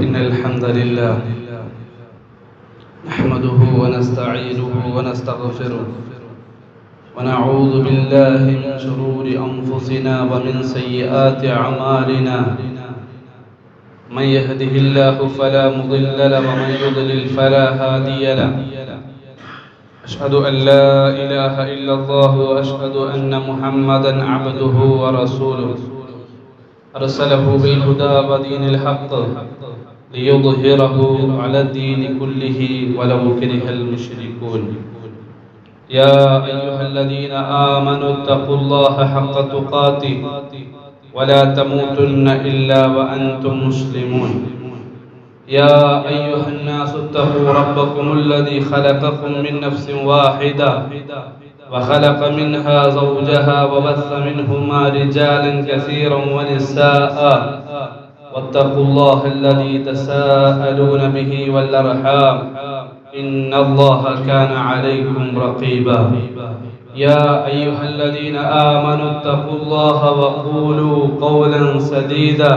إن الحمد لله نحمده ونستعينه ونستغفره ونعوذ بالله من شرور أنفسنا ومن سيئات أعمالنا من يهده الله فلا مضل له ومن يضلل فلا هادي له أشهد أن لا إله إلا الله وأشهد أن محمدا عبده ورسوله أرسله بالهدى ودين الحق ليظهره على الدين كله ولو كره المشركون يا أيها الذين آمنوا اتقوا الله حق تقاته ولا تموتن إلا وأنتم مسلمون يا أيها الناس اتقوا ربكم الذي خلقكم من نفس واحدة وخلق منها زوجها وبث منهما رجالا كثيرا ونساء واتقوا الله الذي تساءلون به والأرحام إن الله كان عليكم رقيبا يا أيها الذين آمنوا اتقوا الله وقولوا قولا سديدا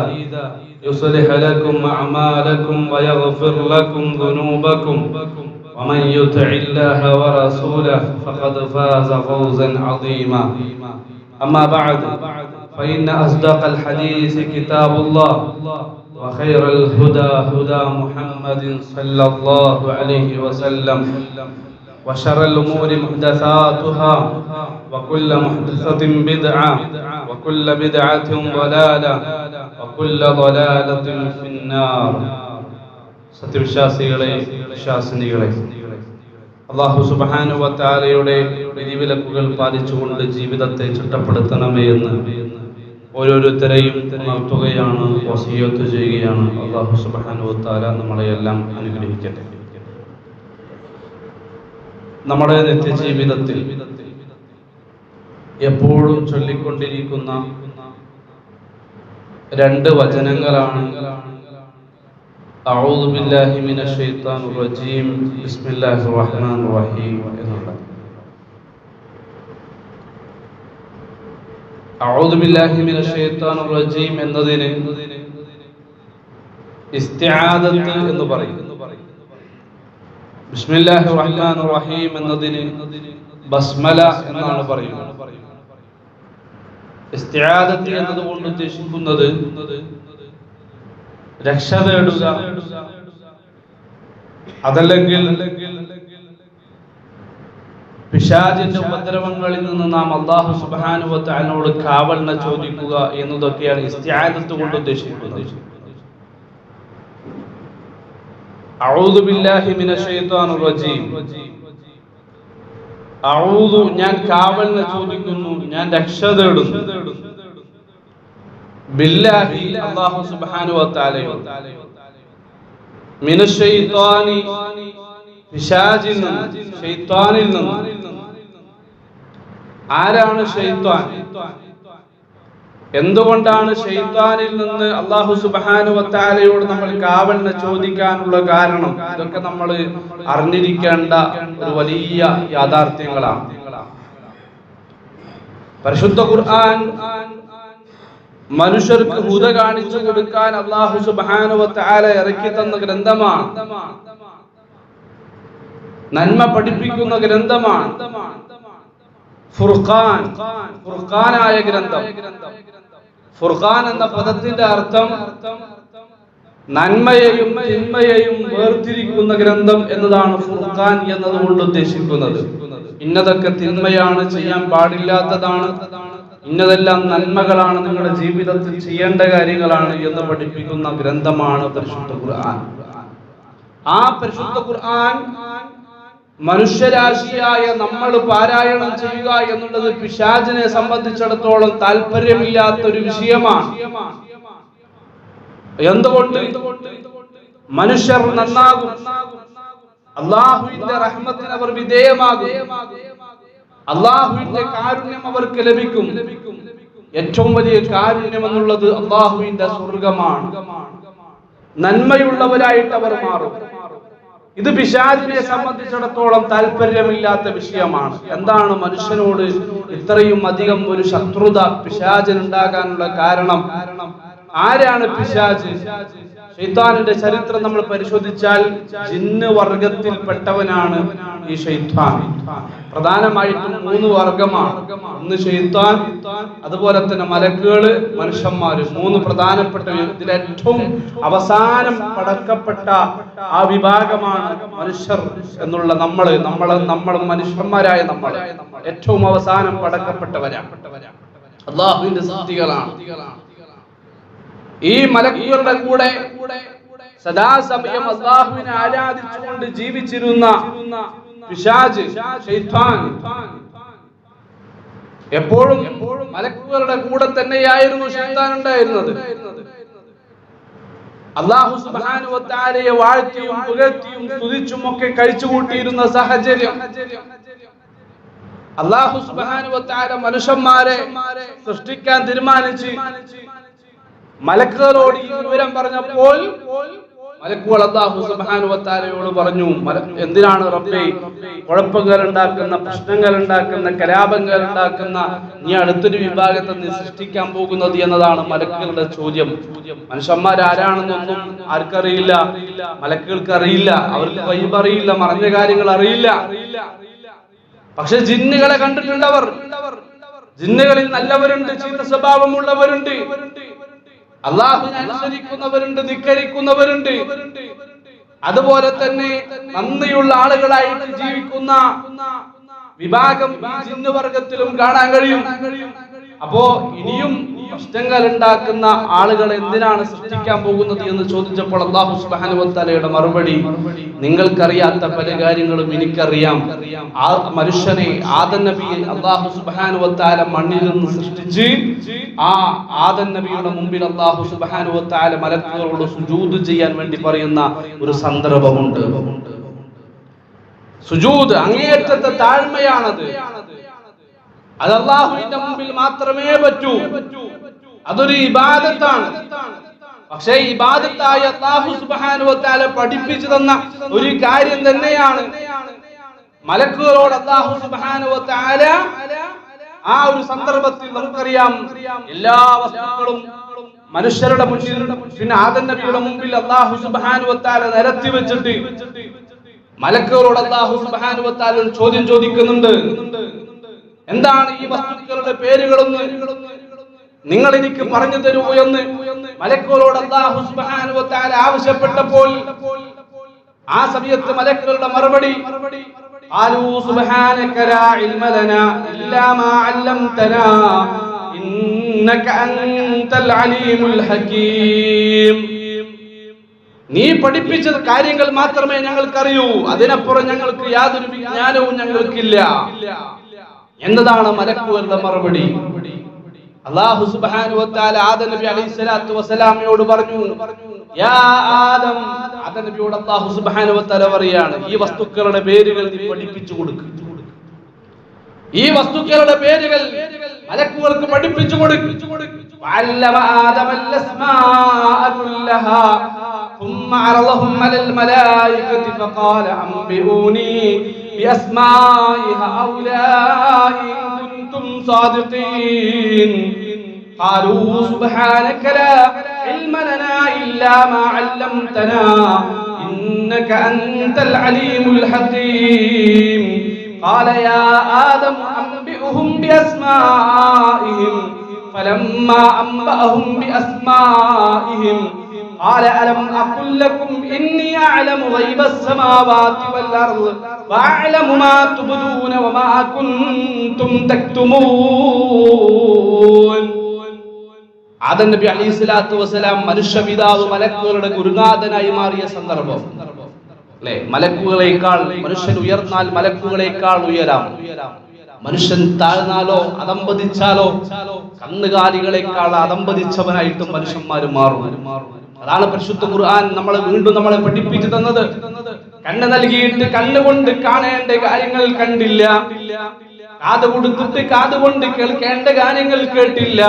يصلح لكم أعمالكم ويغفر لكم ذنوبكم ومن يطع الله ورسوله فقد فاز فوزا عظيما أما بعد فإن أصدق الحديث كتاب الله وخير الهدى هدى محمد صلى الله عليه وسلم وشر الأمور محدثاتها وكل محدثة بدعة وكل بدعة ضلالة وكل ضلالة في النار. സത്യവിശ്വാസികളെ വിശ്വാസിനികളെ, അല്ലാഹു സുബ്ഹാനഹു വ തആലയുടെ വിധിവിലക്കുകൾ പാലിച്ചുകൊണ്ട് ജീവിതത്തെ ചിട്ടപ്പെടുത്തണമേ എന്ന് ഓരോരുത്തരെയും ഉണർത്തുകയാണ്, വസിയ്യത്ത് ചെയ്യുകയാണ്. അല്ലാഹു സുബ്ഹാനഹു വ തആല നമ്മളെയെല്ലാം അനുഗ്രഹിക്കട്ടെ. നമ്മുടെ നിത്യജീവിതത്തിൽ എപ്പോഴും ചൊല്ലിക്കൊണ്ടിരിക്കുന്ന രണ്ട് വചനങ്ങളാണ് അഊദു ബില്ലാഹി മിനശ് ശൈത്താനിർ റജീം ബിസ്മില്ലാഹിർ റഹ്മാനിർ റഹീം എന്നുള്ളത്. അഊദു ബില്ലാഹി മിനശ് ശൈത്താനിർ റജീം എന്നതിന് ഇസ്തിആദത്ത് എന്ന് പറയും. ബിസ്മില്ലാഹിർ റഹ്മാനിർ റഹീം എന്നതിന് ബസ്മല എന്നാണ് പറയുന്നത്. ഇസ്തിആദത്ത് എന്നതുകൊണ്ട് ഉദ്ദേശിക്കുന്നത് രക്ഷ തേടുക, അതല്ലെങ്കിൽ പിശാചിന്റെ ഉപദ്രവങ്ങളിൽ നിന്ന് നാം അല്ലാഹു സുബ്ഹാനഹു വ തആലയോട് കാവലിനെ ചോദിക്കുക എന്നതൊക്കെയാണ് ഇസ്തിആദത്ത് കൊണ്ട് ഉദ്ദേശിക്കുന്നത്. അഊദു ബില്ലാഹി മിനശ് ശൈത്താനിർ റജീം. അഊദു, ഞാൻ കാവലിനെ ചോദിക്കുന്നു, ഞാൻ രക്ഷ തേടുന്നു. ബില്ലാഹി, അല്ലാഹു സുബ്ഹാനഹു വ തആലയോട്. മിനശ് ശൈത്താനി, പിശാചിൽ നിന്ന്, ശൈത്താനിൽ നിന്ന്. ആരാണ് ശൈത്താൻ? എന്തുകൊണ്ടാണ് ശൈത്താനിൽ നിന്ന് അല്ലാഹു സുബ്ഹാനഹു വ തആലയോട് നമ്മൾ കാവലിനെ ചോദിക്കാനുള്ള കാരണം? ഇതൊക്കെ നമ്മൾ അറിഞ്ഞിരിക്കേണ്ട ഒരു വലിയ യാഥാർത്ഥ്യങ്ങളാണ്. പരിശുദ്ധ ഖുർആൻ മനുഷ്യർക്ക് ഹുദ കാണിച്ചു കൊടുക്കാൻ അല്ലാഹു സുബ്ഹാനഹു വ തആല ഇറക്കി തന്ന ഗ്രന്ഥമാണ്. നന്മ പഠിപ്പിക്കുന്ന ഗ്രന്ഥമാണ് ഫുർഖാൻ, ഫുർഖാനായ ഗ്രന്ഥം. ഫുർഖാൻ എന്ന പദത്തിന്റെ അർത്ഥം നന്മയെയും തിന്മയെയും വേർതിരിക്കുന്ന ഗ്രന്ഥം എന്നതാണ് ഫുർഖാൻ എന്നതുകൊണ്ട് ഉദ്ദേശിക്കുന്നത്. ഇന്നതൊക്കെ തിന്മയാണ്, ചെയ്യാൻ പാടില്ലാത്തതാണ്, ഇന്നതെല്ലാം നന്മകളാണ്, നിങ്ങളുടെ ജീവിതത്തിൽ ചെയ്യേണ്ട കാര്യങ്ങളാണ് എന്ന് പഠിപ്പിക്കുന്ന ഗ്രന്ഥമാണ് പരിശുദ്ധ ഖുർആൻ. ആ പരിശുദ്ധ ഖുർആൻ മനുഷ്യരാശിയായ നമ്മൾ പാരായണം ചെയ്യുക എന്നുള്ളത് പിശാചിനെ സംബന്ധിച്ചിടത്തോളം താല്പര്യമില്ലാത്ത ഒരു വിഷയമാണ്. എന്തുകൊണ്ട്? മനുഷ്യർ നന്നാകും, അല്ലാഹുവിന്റെ റഹ്മത്തിന് അവർ വിധേയമാകും, അല്ലാഹുവിന്റെ കാരുണ്യം അവർക്ക് ലഭിക്കും. ഏറ്റവും വലിയ കാരുണ്യം എന്നുള്ളത് അല്ലാഹുവിന്റെ സ്വർഗ്ഗമാണ്. നന്മയുള്ളവരായിട്ട് അവർ മാറും. ഇത് പിശാചിനെ സംബന്ധിച്ചിടത്തോളം താല്പര്യമില്ലാത്ത വിഷയമാണ്. എന്താണ് മനുഷ്യനോട് ഇത്രയും അധികം ഒരു ശത്രുത പിശാചിനുണ്ടാകാനുള്ള കാരണം? ആരാണ് പിശാച്? ശൈത്താനിന്റെ ചരിത്രം നമ്മൾ പരിശോധിച്ചാൽ ജിന്ന് വർഗത്തിൽപ്പെട്ടവനാണ് ഈ ശൈത്താൻ. പ്രധാനമായിട്ടും 3 വർഗമാണ്. ഒന്ന് ശൈത്താൻ, അതുപോലെ തന്നെ മലക്കുകള്, മനുഷ്യന്മാര്. 3 പ്രധാനപ്പെട്ട. ഇതിൽ ഏറ്റവും അവസാനം പടക്കപ്പെട്ട ആ വിഭാഗമാണ് മനുഷ്യർ എന്നുള്ള നമ്മൾ മനുഷ്യന്മാരായ നമ്മൾ ഏറ്റവും അവസാനം പടക്കപ്പെട്ടവരാണ്. അല്ലാഹുവിന്റെ സൃഷ്ടികളാണ്. ഈ മലക്കുകളുടെ കൂടെ സദാസമയം അല്ലാഹുവിനെ ആരാധിച്ചുകൊണ്ട് ജീവിച്ചിരുന്ന പിശാച് ശൈത്താൻ എപ്പോഴും മലക്കുകളുടെ കൂടെ തന്നെയായിരുന്നു ശൈത്താൻ ഉണ്ടായിരുന്നത്. അല്ലാഹു സുബ്ഹാനഹു വ തആലയെ വാഴ്ത്തിയും പുകഴ്ത്തിയും സ്തുതിച്ചും ഒക്കെ കഴിച്ചുകൂട്ടിയിരുന്ന സാഹചര്യം അല്ലാഹു സുബ്ഹാനഹു വ തആല മനുഷ്യന്മാരെ സൃഷ്ടിക്കാൻ തീരുമാനിച്ച് മലക്കുകളോട് ഈ വിവരം പറഞ്ഞപ്പോൾ മലക്കുകൾ അല്ലാഹു സുബ്ഹാനഹു വ തആലയോട് പറഞ്ഞു, എന്തിനാണ് റബ്ബേ കുഴപ്പങ്ങൾ ഉണ്ടാക്കുന്ന, പ്രശ്നങ്ങൾ ഉണ്ടാക്കുന്ന, കലാപങ്ങൾ ഉണ്ടാക്കുന്ന നീ അടുത്തൊരു വിഭാഗത്തെ നീ സൃഷ്ടിക്കാൻ പോകുന്നത് എന്നതാണ് മലക്കുകളുടെ ചോദ്യം. മനുഷ്യന്മാർ ആരാണെന്നൊന്നും ആർക്കറിയില്ല, മലക്കുകൾക്ക് അറിയില്ല, അവർക്ക് ഗൈബ് അറിയില്ല, മറഞ്ഞ കാര്യങ്ങൾ അറിയില്ല. പക്ഷെ ജിന്നുകളെ കണ്ടിട്ടുള്ളവർ, ജിന്നുകളിൽ നല്ലവരുണ്ട്, ചീത്ത സ്വഭാവമുള്ളവരുണ്ട്, അല്ലാഹുവിനെ അനുസരിക്കുന്നവരുണ്ട്, ധിക്കരിക്കുന്നവരുണ്ട്. അതുപോലെ തന്നെ നന്ദിയുള്ള ആളുകളായിട്ട് ജീവിക്കുന്ന വിഭാഗം ഈ ജിന്നു വർഗത്തിലും കാണാൻ കഴിയും. അപ്പോ ഇനിയും പ്രശ്നങ്ങൾ ഉണ്ടാക്കുന്ന ആളുകൾ എന്തിനാണ് സൃഷ്ടിക്കാൻ പോകുന്നത് എന്ന് ചോദിച്ചപ്പോൾ അല്ലാഹു സുബ്ഹാനഹു വ തആലയുടെ മറുപടി, നിങ്ങൾക്കറിയാത്ത പല കാര്യങ്ങളും എനിക്കറിയാം. ആ മനുഷ്യനെ, ആദം നബിയെ അല്ലാഹു സുബ്ഹാനഹു വ തആല മണ്ണിൽ നിന്ന് സൃഷ്ടിച്ച് ആ ആദം നബിയുടെ മുമ്പിൽ അല്ലാഹു സുബ്ഹാനഹു വ തആല മലക്കുകളോട് സുജൂദ് ചെയ്യാൻ വേണ്ടി പറയുന്ന ഒരു സന്ദർഭമുണ്ട്. സുജൂദ് അങ്ങേയറ്റത്തെ താഴ്മയാണത്. അത് അല്ലാഹുവിന്റെ മുമ്പിൽ മാത്രമേ പറ്റൂ. അതൊരു ഇബാദത്താണ്. പക്ഷേ ഇബാദത്തായി അല്ലാഹു സുബ്ഹാനഹു വ തആല പഠിപ്പിച്ചു തന്ന ഒരു കാര്യം തന്നെയാണ്. മലക്കുകളോട് അല്ലാഹു സുബ്ഹാനഹു വ തആല ആ ഒരു സന്ദർഭത്തിൽ നമുക്കറിയാം, എല്ലാ വസ്തുക്കളും മനുഷ്യരുടെ മുന്നിൽ, പിന്നെ ആദം നബിയുടെ മുമ്പിൽ അല്ലാഹു സുബ്ഹാനഹു വ തആല നിരത്തി വെച്ചിട്ട് മലക്കുകളോട് അല്ലാഹു സുബ്ഹാനഹു വ തആല ഒരു ചോദ്യം ചോദിക്കുന്നുണ്ട്. എന്താണ് ഈ വസ്തുക്കളുടെ പേരുകളെന്ന് നിങ്ങൾ എനിക്ക് പറഞ്ഞു തരൂ എന്ന് മലക്കുകളോട് അല്ലാഹു സുബ്ഹാനഹു വ തആല ആവശ്യപ്പെട്ടപ്പോൾ ആ സമയത്ത് മലക്കുകളുടെ മറുപടി, ഖാലൂ സുബ്ഹാനക ലാ ഇൽമ ലനാ ഇല്ലാ മാ അല്ലംതനാ ഇന്നക അൻതൽ അലീമുൽ ഹകീം. നീ പഠിപ്പിച്ച കാര്യങ്ങൾ മാത്രമേ ഞങ്ങൾക്കറിയൂ, അതിനപ്പുറം ഞങ്ങൾക്ക് യാതൊരു വിജ്ഞാനവും ഞങ്ങൾക്കില്ല എന്നതാണ് മലക്കുകളുടെ മറുപടി. അല്ലാഹു സുബ്ഹാനഹു വ തആല ആദം നബി അലൈഹിസ്സലാത്തു വസ്സലാമയോട് പറഞ്ഞു, യാ ആദം, ആദം നബിയോട് അല്ലാഹു സുബ്ഹാനഹു വ തആല പറയാണ്, ഈ വസ്തുക്കളുടെ പേരുകൾ നീ പഠിപ്പിച്ചു കൊടുക്കുക. ഈ വസ്തുക്കളുടെ പേരുകൾ മലക്കുകൾക്ക് പഠിപ്പിച്ചു കൊടുക്കുക. വഅല്ലമ ആദമൽ അസ്മാഅ കുല്ലഹാ ثم عرضهم على الملائكة فقال أنبئوني بأسماء هؤلاء إن كنتم صادقين. قالوا سبحانك لا علم لنا إلا ما علمتنا إنك أنت العليم الحكيم. قال يا آدم أنبئهم بأسمائهم فلما أنبأهم بأسمائهم قال ألم أقل لكم إني أعلم غيب السماوات والأرض وأعلم ما تبدون وما كنتم تكتمون. ആദം നബി അലൈഹിസ്സലാത്തു വസ്സലാം മനുഷ്യപിതാവ് മലക്കുകളുടെ ഗുരുനാഥനായി മാറിയ സന്ദർഭം അല്ലേ? മലക്കുകളേക്കാൾ മനുഷ്യൻ ഉയർന്നാൽ മലക്കുകളേക്കാൾ ഉയരാം. മനുഷ്യൻ താഴ്ന്നാലോ അതമ്പതിച്ചാലോ കന്നുകാലികളെക്കാൾ അതമ്പതിച്ചവനായിട്ടും മനുഷ്യന്മാര് മാറും. അതാണ് പരിശുദ്ധ ഖുർആൻ നമ്മളെ പഠിപ്പിച്ചു തന്നത്. കണ്ണ് നൽകിയിട്ട് കണ്ണുകൊണ്ട് കാണേണ്ട കാര്യങ്ങൾ കണ്ടില്ല, കാത് കൊടുത്തിട്ട് കാതുകൊണ്ട് കേൾക്കേണ്ട കാര്യങ്ങൾ കേട്ടില്ല,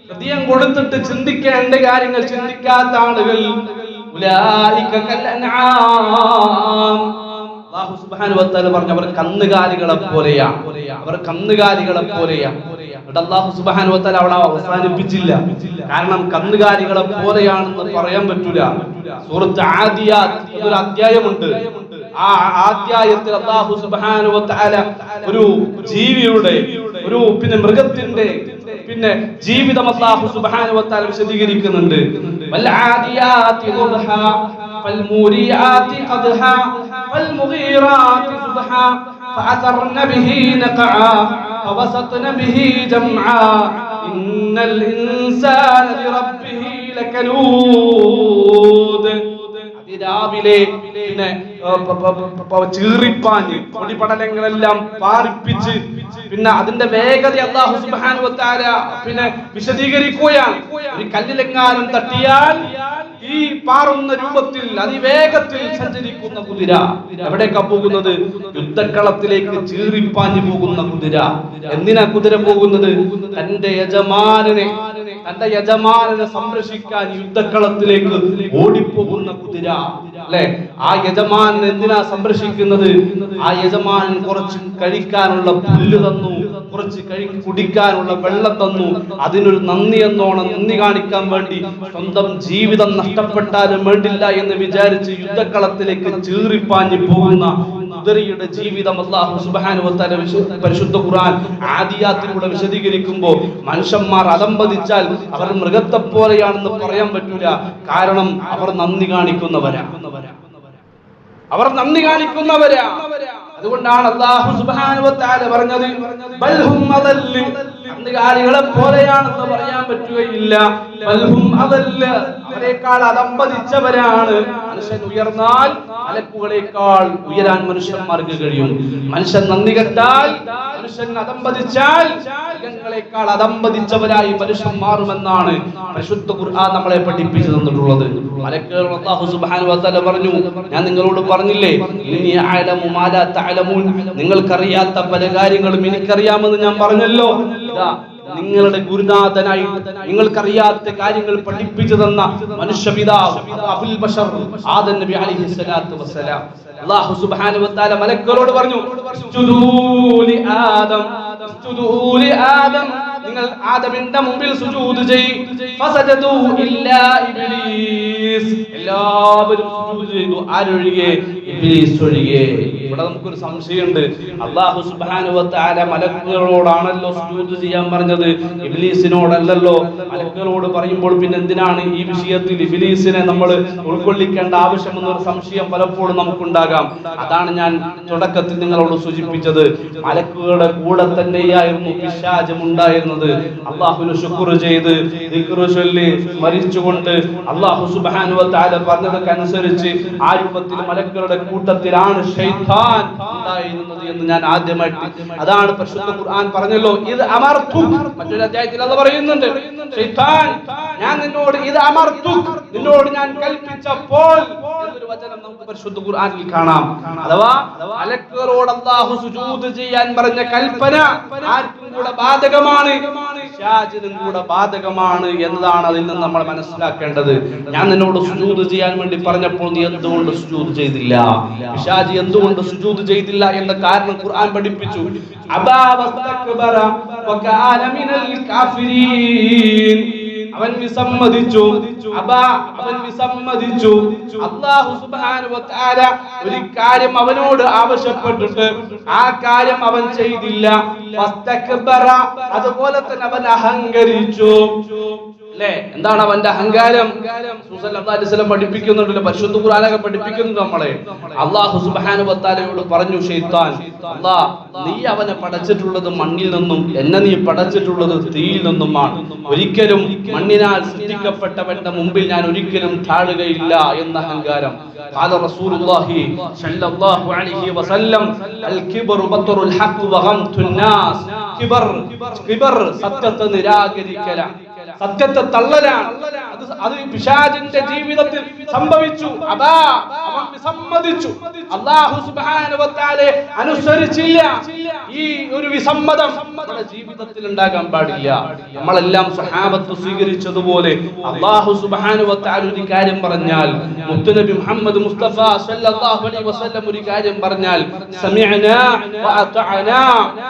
ഹൃദയം കൊടുത്തിട്ട് ചിന്തിക്കേണ്ട കാര്യങ്ങൾ ചിന്തിക്കാത്ത ആളുകൾ ഉലൈക കൽ അൻആം. അല്ലാഹു സുബ്ഹാനഹു വ തആല പറഞ്ഞു, അവർ കന്നുകാലികളെ പോലെയാണ്. അവർ കന്നുകാലികളെ പോലെയാണ്. അല്ലാഹു സുബ്ഹാനഹു വ തആല അവിടെ അവസാനിപ്പിച്ചില്ല. കാരണം കന്നുകാലികളെ പോലെയാണെന്ന് പറയാൻ പറ്റൂല. സൂറത്ത് ആദിയാത്ത് ഒരു അധ്യായമുണ്ട്. ആ അധ്യായത്തിൽ അല്ലാഹു സുബ്ഹാനഹു വ തആല ഒരു ജീവിയുടെ ഒരു മൃഗത്തിന്റെ ജീവിതം അല്ലാഹു സുബ്ഹാനഹു വ തആല വിശദീകരിക്കുന്നുണ്ട്. വൽ ആദിയാതി ളുബ്ഹാ ഫൽ മൂരിയാതി ഖദ്ഹാ ഫൽ മുഗീറാതി സുബ്ഹാ ഫഅസർന ബിഹി നഖആ ഫവസത്ന ബിഹി ജംആ ഇന്നൽ ഇൻസാന ലിറബ്ബിഹി ലകനൂദ്. രാവിലെ ചീറിപ്പാഞ്ഞ് പൊടിപടലങ്ങളെല്ലാം പാറിപ്പിച്ച് അതിന്റെ വേഗത അല്ലാഹു സുബ്ഹാനഹു വ തആല വിശദീകരിക്കുകയാണ്. ഒരു കല്ലിലെങ്ങാനും തട്ടിയാൽ ഈ പാറുന്ന രൂപത്തിൽ അതിവേഗത്തിൽ സഞ്ചരിക്കുന്ന കുതിര എവിടേക്കാ പോകുന്നത്? യുദ്ധക്കളത്തിലേക്ക് ചീറിപ്പാഞ്ഞു പോകുന്ന കുതിര. എന്തിനാ കുതിര പോകുന്നത്? തന്റെ യജമാനനെ സംരക്ഷിക്കാൻ യുദ്ധക്കളത്തിലേക്ക് ഓടിപ്പോകുന്ന കുതിര അല്ലെ. ആ യജമാനൻ എന്തിനാ സംരക്ഷിക്കുന്നത്? ആ യജമാനൻ കുറച്ച് കഴിക്കാനുള്ള പുല്ല് തന്നു, കുറച്ച് കുടിക്കാനുള്ള വെള്ളം തന്നു. അതിനൊരു നന്ദി കാണിക്കാൻ വേണ്ടി സ്വന്തം ജീവിതം നഷ്ടപ്പെട്ടാലും വേണ്ടില്ല എന്ന് വിചാരിച്ച് യുദ്ധക്കളത്തിലേക്ക് ചീറിപ്പാഞ്ഞു പോകുന്ന കുതിരയുടെ ജീവിതം അല്ലാഹു സുബ്ഹാനഹു വ തആല പരിശുദ്ധ ഖുർആൻ ആദിയാത്തിലൂടെ വിശദീകരിക്കുമ്പോൾ മനുഷ്യന്മാർ അലംബദിച്ചാൽ അവർ മൃഗത്തെ പോലെയാണെന്ന് പറയാൻ പറ്റൂല. കാരണം അവർ നന്ദി കാണിക്കുന്നവരാ. അതുകൊണ്ടാണ് അല്ലാഹു സുബ്ഹാനഹു വ തആല പറഞ്ഞത് ബൽഹും അദല്ല്, കന്നുകാലികളെ പോലെയാണെന്ന് പറയാൻ പറ്റുകയില്ല. ബൽഹും അദല്ല്, അവരെക്കാൾ അലംബദിച്ചവരാണ്. മനുഷ്യൻ ഉയർന്നാൽ മലക്കുകളെക്കാൾ ഉയരാൻ മനുഷ്യന്മാർക്ക് കഴിയും. മനുഷ്യൻ നന്ദി കെട്ടാൽ, മനുഷ്യൻ അധംപതിച്ചാൽ മൃഗങ്ങളെക്കാൾ അധംപതിച്ചവരായി മനുഷ്യൻ മാറുമെന്നാണ് പരിശുദ്ധ ഖുർആൻ നമ്മളെ പഠിപ്പിച്ചു തന്നിട്ടുള്ളത്. മലക്കുകൾ അല്ലാഹു സുബ്ഹാനഹു വ തആല പറഞ്ഞു, ഞാൻ നിങ്ങളോട് പറഞ്ഞില്ലേ ഇന്നി അഅലമു മാ ലാ തഅലമൂൻ, നിങ്ങൾക്കറിയാത്ത പല കാര്യങ്ങളും എനിക്കറിയാമെന്ന് ഞാൻ പറഞ്ഞല്ലോ. നിങ്ങളുടെ ഗുരുനാഥനായി നിങ്ങൾക്കറിയാത്ത കാര്യങ്ങൾ പഠിപ്പിച്ചു തന്ന മനുഷ്യപിതാവ് അബുൽ ബശർ ആദം നബി അലൈഹിസ്സലാത്തു വസ്സലാം അല്ലാഹു സുബ്ഹാനഹു വ തആല മലക്കുകളോട് പറഞ്ഞു, നിങ്ങൾ ആദമിന്റെ മുമ്പിൽ സുജൂദ് ചെയ്യ്. ഫസജദു ഇല്ലാ ഇബ്ലീസ്, എല്ലാവരും സുജൂദ് ചെയ്തു, ആരൊഴികെ? ഇബ്ലീസ് ഒഴികെ. ഇവിടെ നമുക്കൊരു സംശയമുണ്ട്. അല്ലാഹു സുബ്ഹാനഹു വ തആല മലക്കുകളോടാണല്ലോ സുജൂദ് ചെയ്യാൻ പറഞ്ഞത്, ഇബ്ലീസിനോടല്ലല്ലോ. മലക്കുകളോട് പറയുമ്പോൾ പിന്നെ എന്തിനാണ് ഈ വിഷയത്തിൽ ഇബ്ലീസിനെ നമ്മൾ ഉൾക്കൊള്ളിക്കേണ്ട ആവശ്യമെന്നൊരു സംശയം പലപ്പോഴും നമുക്കുണ്ടാകാം. അതാണ് ഞാൻ തുടക്കത്തിൽ നിങ്ങളോട് സൂചിപ്പിച്ചത്. മലക്കുകളുടെ കൂടെ തന്നെയായിരുന്നു പിശാചും ഉണ്ടായിരുന്നത്. അല്ലാഹുവിനെ ശുക്ർ ചെയ്ത് ദിക്ർ ചൊല്ലി സ്മരിച്ചുകൊണ്ട് അല്ലാഹു സുബ്ഹാനഹു വ തആല പറഞ്ഞതനുസരിച്ച് ആ രൂപത്തിൽ മലക്കുകളുടെ കൂട്ടത്തിലാണ് ശൈത്താൻ ഉണ്ടായിരുന്നത് എന്ന് ഞാൻ ആദ്യമായിട്ട്, അതാണ് പരിശുദ്ധ ഖുർആൻ പറഞ്ഞല്ലോ, ഇത് അമർതു. മറ്റൊരു അധ്യായത്തിൽ അല്ലാഹു പറയുന്നുണ്ട്, ശൈത്താൻ ഞാൻ നിന്നോട് ഇത് അമർതു, നിന്നോട് ഞാൻ കൽപ്പിച്ചപ്പോൾ എന്നൊരു വചനം നമുക്ക് പരിശുദ്ധ ഖുർആനിൽ കാണാം. അഥവാ മലക്കുകളോട് അല്ലാഹു സുജൂദ് ചെയ്യാൻ പറഞ്ഞ കൽപ്പന ആർക്കും കൂടെ ബാധകമാണ്, പിശാചിനും കൂടെ ബാധകമാണ് എന്നതാണ് അതിൽ നിന്ന് നമ്മൾ മനസ്സിലാക്കേണ്ടത്. ഞാൻ നിന്നോട് സുജൂദ് ചെയ്യാൻ വേണ്ടി പറഞ്ഞപ്പോൾ നീ എന്തുകൊണ്ട് സുജൂദ് ചെയ്തില്ല? പിശാചി എന്തുകൊണ്ട് സുജൂദ് ചെയ്തില്ല എന്ന കാരണം ഖുർആൻ പഠിപ്പിച്ചു. അബാ വസ്തക്ബറ വകാന മിനൽ കാഫിരീൻ, അവൻ വിസമ്മതിച്ചു. അവൻ വിസമ്മതിച്ചു. അല്ലാഹു സുബ്ഹാനഹു വ തആല ഒരു കാര്യം അവനോട് ആവശ്യപ്പെട്ടിട്ട് ആ കാര്യം അവൻ ചെയ്തില്ല. വസ്തക്ബറ, അതുപോലെ തന്നെ അവൻ അഹങ്കരിച്ചു. അല്ലേ? എന്താണ് അവന്റെ അഹങ്കാരം? റസൂൽ സല്ലല്ലാഹു അലൈഹി വസല്ലം പഠിപ്പിക്കുന്നുണ്ടല്ലോ, പരിശുദ്ധ ഖുർആനൊക്കെ പഠിപ്പിക്കുന്നുണ്ട് നമ്മളെ. അല്ലാഹു സുബ്ഹാനഹു വ തആലയോട് പറഞ്ഞു ശൈത്താൻ, അല്ലാഹ് നീ അവനെ പടച്ചിട്ടുള്ളത് മണ്ണിൽ നിന്നും എന്നെ നീ പടച്ചിട്ടുള്ളത് തീയിൽ നിന്നുമാണ്. ഒരിക്കലും മണ്ണിനാൽ സൃഷ്ടിക്കപ്പെട്ടവന്റെ മുമ്പിൽ ഞാൻ ഒരിക്കലും താഴുകയില്ല എന്ന അഹങ്കാരം. ഖാല റസൂലുള്ളാഹി സ്വല്ലല്ലാഹു അലൈഹി വസല്ലം അൽ കിബ്റു ബത്റുൽ ഹഖ് വ ഗംതുൻ നാസ്, കിബർ സത്യത്തെ നിരാകരിക്കല. സത്യത്തെ തള്ളലാണ്. അത് പിശാചിന്റെ ജീവിതത്തിൽ സംഭവിച്ചു. അവൻ വിസമ്മതിച്ചു, അല്ലാഹു സുബ്ഹാനഹു വ തആല അനുസരിച്ചില്ല. ഈ ഒരു വിസമ്മതം നമ്മുടെ ജീവിതത്തിൽ ഉണ്ടാകാൻ പാടില്ല. നമ്മളെല്ലാം സ്വഹാബത്ത് സ്വീകരിച്ചതുപോലെ അല്ലാഹു സുബ്ഹാനഹു വ തആല ഒരു കാര്യം പറഞ്ഞാൽ, മുത്തുനബി മുഹമ്മദ് മുസ്തഫ സല്ലല്ലാഹു അലൈഹി വസല്ലം ഒരു കാര്യം പറഞ്ഞാൽ, സമിഅനാ വ അതഅനാ,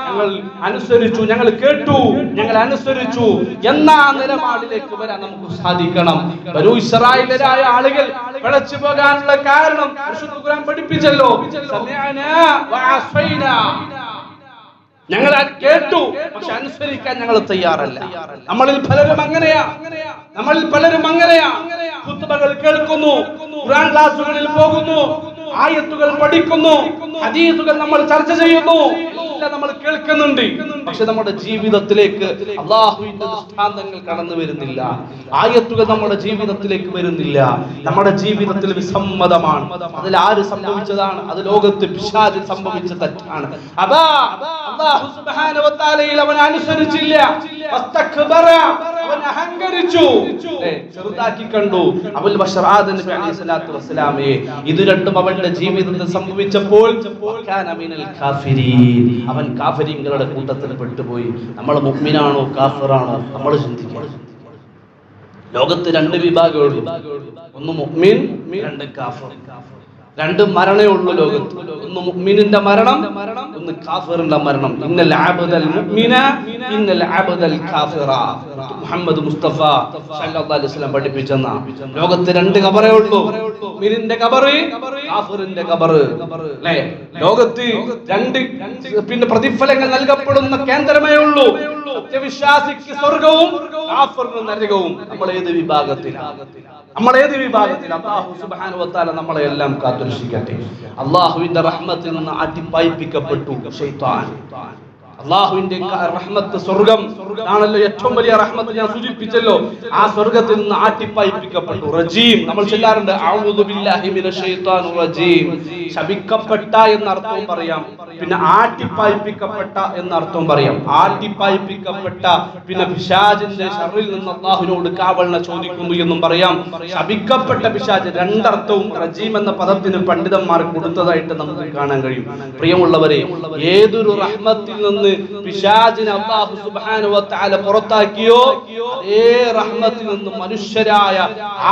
ഞങ്ങൾ അനുസരിച്ചു, ഞങ്ങൾ കേട്ടു, ഞങ്ങൾ അനുസരിച്ചു എന്ന നിലപാടിലേക്ക് വരാൻ നമുക്ക് സാധിക്കണം. ബനൂ ഇസ്രായേലരായ ആളുകൾ പിഴച്ചു പോകാനുള്ള കാരണം വിശുദ്ധ ഖുർആൻ പഠിപ്പിച്ചല്ലോ, സമിഅനാ വ അസൈനാ, ഞങ്ങൾ കേട്ടു പക്ഷെ അനുസരിക്കാൻ ഞങ്ങൾ തയ്യാറല്ല. നമ്മളിൽ പലരും അങ്ങനെയാ. ഖുത്ബകൾ കേൾക്കുന്നു, ഖുർആൻ ക്ലാസുകളിൽ പോകുന്നു, ആയത്തുകൾ പഠിക്കുന്നു, ഹദീസുകൾ നമ്മൾ ചർച്ച ചെയ്യുന്നു, എല്ലാം നമ്മൾ കേൾക്കുന്നുണ്ട്. പക്ഷെ നമ്മുടെ ജീവിതത്തിലേക്ക് അല്ലാഹുവിന്റെ ദൃഷ്ടാന്തങ്ങൾ കടന്നു വരുന്നില്ല, ആയത്തുകൾ നമ്മുടെ ജീവിതത്തിലേക്ക് വരുന്നില്ല. നമ്മുടെ ജീവിതത്തിൽ വിസമ്മതമാണ്. അതിൽ ആര് സംഭവിച്ചതാണ്? അത് ലോകത്ത് പിശാച് സംഭവിച്ച തെറ്റാണ്. അല്ലാഹു സുബ്ഹാനഹു വ തആലയിൽ അവൻ അനുസരിച്ചില്ല, അവൻ അഹങ്കരിച്ചു, ചെറുതാക്കി കണ്ടു. അബുൽ ബശർ ആദം നബി അലൈഹി സ്വലാത്തു വസ്സലാമയെ ഇത് രണ്ടും അവന്റെ ജീവിതത്തിൽ സംഭവിച്ചപ്പോൾ അവൻ കാഫിരീങ്ങളുടെ കൂട്ടത്തിൽ പെട്ടുപോയി. നമ്മൾ മുഅ്മിനാണോ കാഫിറാണോ നമ്മൾ ചിന്തിക്കണം. ലോകത്ത് രണ്ട് വിഭാഗമുള്ളൂ, ഒന്ന് മുഅ്മിൻ, രണ്ട് കാഫിർ. രണ്ട് മരണേ ഉള്ളൂ ലോകത്ത്. ഒന്ന് മുഅ്മിനിന്റെ മരണം, ഒന്ന് കാഫിറിന്റെ മരണം. ഇന്നൽ അബ്ദൽ മുഅ്മിന ഇന്നൽ അബ്ദൽ കാഫിറ. മുഹമ്മദ് മുസ്തഫ സല്ലല്ലാഹു അലൈഹി വസല്ലം പഠിപ്പിച്ചെന്ന ലോകത്ത് രണ്ട് ഖബറേ ഉള്ളൂ, മുഅ്മിനിന്റെ ഖബർ, കാഫിറിന്റെ ഖബർ. അല്ലേ? ലോകത്ത് രണ്ട് പ്രതിഫലങ്ങൾ നൽകപ്പെടുന്ന കേന്ദ്രമേ ഉള്ളൂ. സത്യവിശ്വാസിക്ക് സ്വർഗവും കാഫിറിന് നരകവും. നമ്മൾ ഏത് വിഭാഗത്തിലാണ്? അല്ലാഹു സുബ്ഹാനഹു വ തആല നമ്മളെ എല്ലാം കാത്തുരക്ഷിക്കട്ടെ. അല്ലാഹുവിന്റെ റഹ്മത്തിൽ നിന്ന് അട്ടിപ്പായിപ്പിക്കപ്പെട്ടു ശൈത്താൻ. അല്ലാഹുവിന്റെ റഹ്മത്ത് സ്വർഗ്ഗം ആണല്ലോ ഏറ്റവും വലിയ റഹ്മത്ത്. ഞാൻ സൂചിപ്പിച്ചല്ലോ, ആ സ്വർഗ്ഗത്തിൽ നിന്ന് ആട്ടിപ്പായിപ്പിക്കപ്പെട്ടു. റജീം നമ്മൾ ചൊല്ലാറുണ്ട്, അഊദു ബില്ലാഹി മിനശ് ശൈത്താനിർ റജീം. ശപിക്കപ്പെട്ട എന്ന അർത്ഥവും പറയാം, പിന്നെ ആട്ടിപ്പായിപ്പിക്കപ്പെട്ട എന്ന അർത്ഥവും പറയാം. ആട്ടിപ്പായിപ്പിക്കപ്പെട്ട, പിന്നെ പിശാചിന്റെ ശർറിൽ നിന്ന് അല്ലാഹുവിനോട് കാവലിന ചോദിക്കുന്നു എന്നും പറയാം. ശപിക്കപ്പെട്ട പിശാച്, രണ്ടർത്ഥവും റജീം എന്ന പദത്തിന് പണ്ഡിതന്മാർ കൊടുത്തതായിട്ട് നമുക്ക് കാണാൻ കഴിയും. പ്രിയമുള്ളവരെ, ഏതൊരു റഹ്മത്തിൽ നിന്ന് പിശാചിനെ അല്ലാഹു സുബ്ഹാനഹു വ തആല പുറത്താക്കിയോ, അതേ റഹ്മത്തിൽ നിന്ന് മനുഷ്യരായ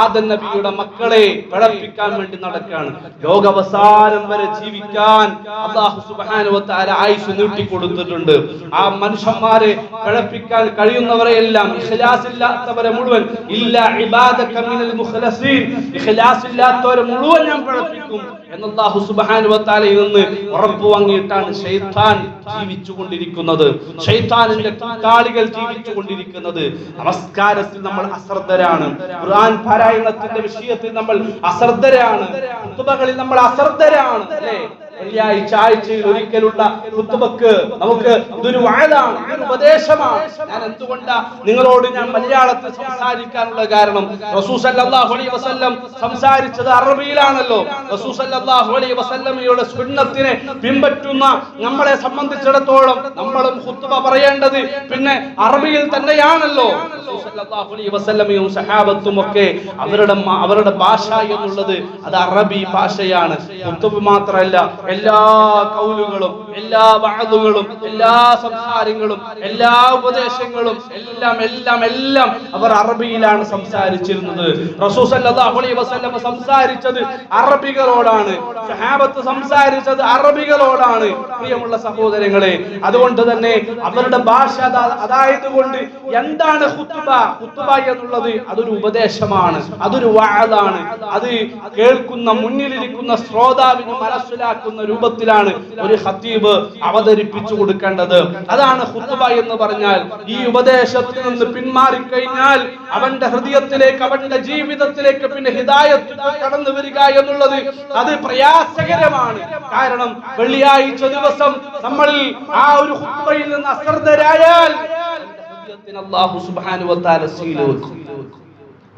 ആദം നബിയുടെ മക്കളെ പിഴപ്പിക്കാൻ വേണ്ടി നടക്കുകയാണ്. ലോകാവസാനം വരെ ജീവിക്കാൻ അല്ലാഹു സുബ്ഹാനഹു വ തആല ആയുസ് നീട്ടി കൊടുത്തിട്ടുണ്ട്. ആ മനുഷ്യന്മാരെ പിഴപ്പിക്കാൻ കഴിയുന്നവരെ എല്ലാം, ഇഖ്ലാസ് ഇല്ലാത്തവരെ മുഴുവൻ, ഇല്ലാ ഇബാദക മിനൽ മുഖ്ലസീൻ, ഇഖ്ലാസ് ഇല്ലാത്തവരെ മുഴുവൻ ഞാൻ പിഴപ്പിക്കും എന്ന് അല്ലാഹു സുബ്ഹാനഹു വ തആലയിൽ നിന്ന് ഉറപ്പ് വാങ്ങിയിട്ടാണ് ശൈത്താൻ ജീവിച്ചുകൊണ്ടിരിക്കുന്നത്, ശൈത്താനിന്റെ കൂട്ടാളികൾ ജീവിച്ചുകൊണ്ടിരിക്കുന്നത്. നമസ്കാരത്തിൽ നമ്മൾ അശ്രദ്ധരാണ്, ഖുർആൻ പാരായണത്തിന്റെ വിഷയത്തിൽ നമ്മൾ അശ്രദ്ധരാണ്, ഖുതുബകളിൽ നമ്മൾ അശ്രദ്ധരാണ്. അല്ലേ? വെള്ളിയാഴ്ച ആഴ്ചയിൽ ഒരിക്കലുള്ള ഖുതുബക്ക് നമുക്ക് ഇതൊരു വഅലാണ്, ഇതൊരു ഉപദേശമാണ്. ഞാൻ എന്തുകൊണ്ടാ നിങ്ങളോട് ഞാൻ മലയാളത്തിൽ സംസാരിക്കാനുള്ള കാരണം, റസൂൽ സല്ലല്ലാഹു അലൈഹി വസല്ലം സംസാരിച്ചത് അറബിയിലാണല്ലോ. റസൂൽ സല്ലല്ലാഹു അലൈഹി വസല്ലമയുടെ സുന്നത്തിനെ പിൻപറ്റുന്ന നമ്മളെ സംബന്ധിച്ചിടത്തോളം നമ്മളും ഖുതുബ പറയേണ്ടത് പിന്നെ അറബിയിൽ തന്നെയാണല്ലോ. റസൂൽ സല്ലല്ലാഹു അലൈഹി വസല്ലമയും സഹാബത്തും ഒക്കെ അവരുടെ ഭാഷ എന്നുള്ളത് അത് അറബി ഭാഷയാണ്. ഖുതുബ മാത്രമല്ല, എല്ലാ കൗലുകളും, എല്ലാ വഅദുകളും, എല്ലാ സംസാരങ്ങളും, എല്ലാ ഉപദേശങ്ങളും എല്ലാം അവർ അറബിയിലാണ് സംസാരിച്ചിരുന്നത്. റസൂൽ സല്ലല്ലാഹു അലൈഹി വസല്ലം സംസാരിച്ചത് അറബികളോടാണ്, സഹാബത്ത് സംസാരിച്ചത് അറബികളോടാണ്. പ്രിയമുള്ള സഹോദരങ്ങളെ, അതുകൊണ്ട് തന്നെ അവരുടെ ഭാഷ അതായതുകൊണ്ട് എന്താണ് ഖുതുബ? ഖുതുബ എന്നുള്ളത് അതൊരു ഉപദേശമാണ്, അതൊരു വഅദാണ്. അത് കേൾക്കുന്ന മുന്നിലിരിക്കുന്ന ശ്രോതാവിന് മനസ്സിലാക്കുന്ന രൂപത്തിലാണ് ഒരു ഖതീബ് അവതരിപ്പിച്ചു കൊടുക്കേണ്ടത്. അതാണ് ഖുതുബ എന്ന് പറഞ്ഞാൽ. ഈ ഉപദേശത്തിൽ നിന്ന് പിന്മാറിക്കഴിഞ്ഞാൽ അവന്റെ ഹൃദയത്തിലേക്ക്, അവന്റെ ജീവിതത്തിലേക്ക് പിന്നെ ഹിദായത്ത് കടന്നു വരിക എന്നുള്ളത് അത് പ്രയാസകരമാണ്. കാരണം വെള്ളിയാഴ്ച ദിവസം നമ്മൾ ആ ഒരു ഖുതുബയിൽ നിന്ന് അശ്രദ്ധരായാൽ ഹൃദയത്തിന് അല്ലാഹു സുബ്ഹാനഹു വ തആല സീൽ വെക്കും.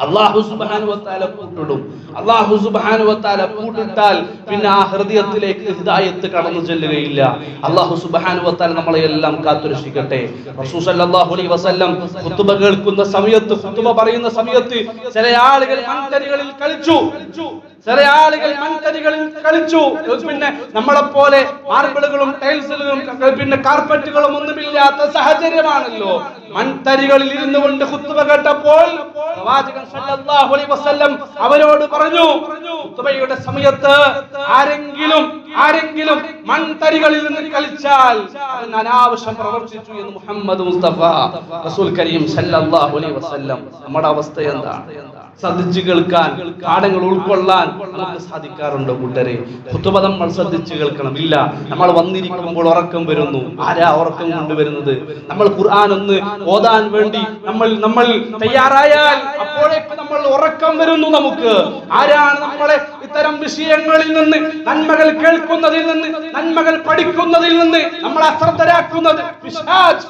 അല്ലാഹു സുബ്ഹാനഹു വ തആല പൂട്ടിടും. അല്ലാഹു സുബ്ഹാനഹു വ തആല പൂട്ടിട്ടാൽ പിന്നെ ആ ഹൃദയത്തിലേക്ക് ഹിദായത്ത് കടന്നു ചെല്ലുകയില്ല. അല്ലാഹു സുബ്ഹാനഹു വ തആല നമ്മളെ എല്ലാം കാത്തുരക്ഷിക്കട്ടെ. റസൂൽ സല്ലല്ലാഹു അലൈഹി വസല്ലം ഖുതുബ കേൾക്കുന്ന സമയത്ത്, ഖുതുബ പറയുന്ന സമയത്ത് ചില ആളുകൾ മൺതരികളിൽ കളിച്ചു. ചില ആളുകൾ മൺതരികളിൽ കളിച്ചു. പിന്നെ നമ്മളെ പോലെ മാർബിളുകളും ടൈൽസുകളും പിന്നെ കാർപ്പറ്റുകളും ഒന്നുമില്ലാത്ത സാഹചര്യമാണല്ലോ. മൺതരികളിൽ ഇരുന്നു കൊണ്ട് ഖുതുബ കേട്ടപ്പോൾ പ്രവാചകൻ സല്ലല്ലാഹു അലൈഹി വസല്ലം അവരോട് പറഞ്ഞു, ഖുതുബയുടെ സമയത്ത് ആരെങ്കിലും മൺതരികളിൽ നിന്ന് കളിച്ചാൽ അവൻ അനാവശ്യം പ്രവർത്തിച്ചു എന്ന് മുഹമ്മദ് മുസ്തഫ റസൂൽ കരീം സല്ലല്ലാഹു അലൈഹി വസല്ലം. നമ്മുടെ അവസ്ഥ എന്താണ്? ശ്രദ്ധിച്ചു കേൾക്കാൻ, പാഠങ്ങൾ ഉൾക്കൊള്ളാൻ നമുക്ക് സാധിക്കാറുണ്ടോ കൂട്ടരെ? ഖുതുബ നമ്മൾ ശ്രദ്ധിച്ചു കേൾക്കണം. ഇല്ല, നമ്മൾ വന്നിരിക്കുമ്പോൾ ഉറക്കം വരുന്നു. ആരാ ഉറക്കം കൊണ്ടുവരുന്നത്? നമ്മൾ ഖുർആൻ ഒന്ന് ഓതാൻ വേണ്ടി നമ്മൾ തയ്യാറായാൽ അപ്പോഴേക്ക് നമ്മൾ ഉറക്കം വരുന്നു. നമുക്ക് ആരാണ് നമ്മളെ ഇത്തരം വിഷയങ്ങളിൽ നിന്ന്, നന്മകൾ കേൾക്കുന്നതിൽ നിന്ന്, നന്മകൾ പഠിക്കുന്നതിൽ നിന്ന് നമ്മൾ അശ്രദ്ധരാക്കുന്നത്? പിശാച്.